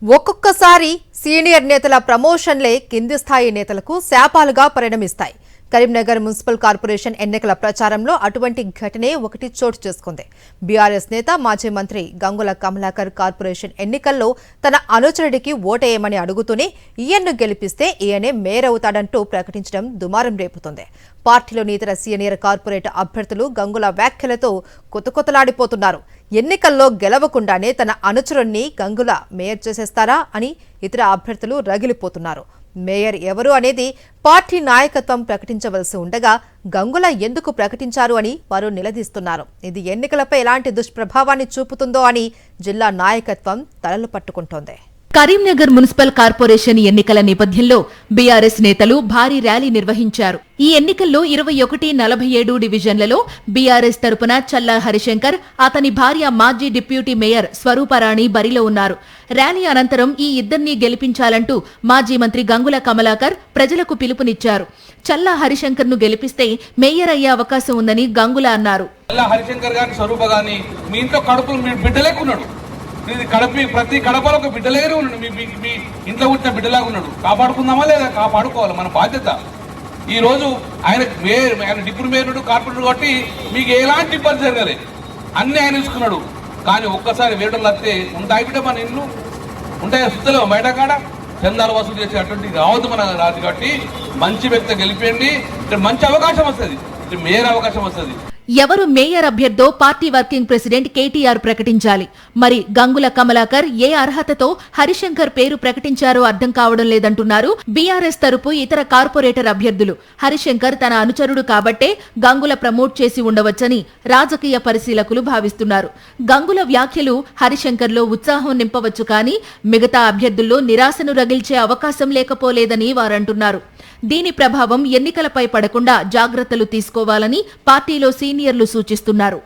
ఒక్కొక్కసారి సీనియర్ నేతల ప్రమోషన్లే కింది స్థాయి నేతలకు శాపాలుగా పరిణమిస్తాయి. కరీంనగర్ మున్సిపల్ కార్పొరేషన్ ఎన్నికల ప్రచారంలో అటువంటి ఘటనే ఒకటి చోటు చేసుకుంది. బీఆర్ఎస్ నేత మాజీ మంత్రి గంగుల కమలాకర్ కార్పొరేషన్ ఎన్నికల్లో తన అనుచరుడికి ఓటేయమని అడుగుతూనే ఈయన్ను గెలిపిస్తే ఈయనే మేయర్ అవుతాడంటూ ప్రకటించడం దుమారం రేపుతోంది. పార్టీలోని ఇతర సీనియర్ కార్పొరేట్ అభ్యర్థులు గంగుల వ్యాఖ్యలతో కొతకొతలాడిపోతున్నారు. ఎన్నికల్లో గెలవకుండానే తన అనుచరుణ్ణి గంగుల మేయర్ చేసేస్తారా అని ఇతర అభ్యర్థులు రగిలిపోతున్నారు. మేయర్ ఎవరు అనేది పార్టీ నాయకత్వం ప్రకటించవలసి ఉండగా గంగుల ఎందుకు ప్రకటించారు అని వారు నిలదీస్తున్నారు. ఇది ఎన్నికలపై ఎలాంటి దుష్ప్రభావాన్ని చూపుతుందో అని జిల్లా నాయకత్వం తలలు పట్టుకుంటోంది. కరీంనగర్ మున్సిపల్ కార్పొరేషన్ ఎన్నికల నేపథ్యంలో బీఆర్ఎస్ నేతలు భారీ ర్యాలీ నిర్వహించారు. ఈ ఎన్నికల్లో 21-47 డివిజన్లలో బీఆర్ఎస్ తరపున చల్లా హరిశంకర్, అతని భార్య మాజీ డిప్యూటీ మేయర్ స్వరూపరాణి బరిలో ఉన్నారు. ర్యాలీ అనంతరం ఈ ఇద్దరిని గెలిపించాలంటూ మాజీ మంత్రి గంగుల కమలాకర్ ప్రజలకు పిలుపునిచ్చారు. చల్లా హరిశంకర్ ను గెలిపిస్తే మేయర్ అయ్యే అవకాశం ఉందని గంగుల అన్నారు. ప్రతి కడపలో ఒక బిడ్డలేగానే ఉన్నాడు. మీ ఇంట్లో పుట్టిన బిడ్డలాగా ఉన్నాడు. కాపాడుకుందామా లేదా? కాపాడుకోవాలి, మన బాధ్యత. ఈ రోజు ఆయన డిప్యూటీ మేయర్ కార్పొరేటర్ కాబట్టి మీకు ఎలాంటి ఇబ్బంది జరగలేదు, అన్ని ఆయన చూసుకున్నాడు. కానీ ఒక్కసారి వేయడం వస్తే ఉంటాయి బిడ్డ, మన ఇల్లు ఉంటాయి సుత్తలేవు బయట కాడ చందాలు వసూలు చేసే అటువంటి రావద్దు మన రాజు. కాబట్టి మంచి వ్యక్తి గెలిపేయండి, మంచి అవకాశం వస్తుంది, మేయర్ అవకాశం వస్తుంది. ఎవరు మేయర్ అభ్యర్థో పార్టీ వర్కింగ్ ప్రెసిడెంట్ కేటీఆర్ ప్రకటించాలి. మరి గంగుల కమలాకర్ ఏ అర్హతతో హరిశంకర్ పేరు ప్రకటించారో అర్థం కావడం లేదంటున్నారు బీఆర్ఎస్ తరపు ఇతర కార్పొరేటర్ అభ్యర్థులు. హరిశంకర్ తన అనుచరుడు కాబట్టే గంగుల ప్రమోట్ చేసి ఉండవచ్చని రాజకీయ పరిశీలకులు భావిస్తున్నారు. గంగుల వ్యాఖ్యలు హరిశంకర్లో ఉత్సాహం నింపవచ్చు, కానీ మిగతా అభ్యర్థుల్లో నిరాశను రగిల్చే అవకాశం లేకపోలేదని వారంటున్నారు. దీని ప్రభావం ఎన్నికలపై పడకుండా జాగ్రత్తలు తీసుకోవాలని పార్టీలో సీనియర్లు సూచిస్తున్నారు.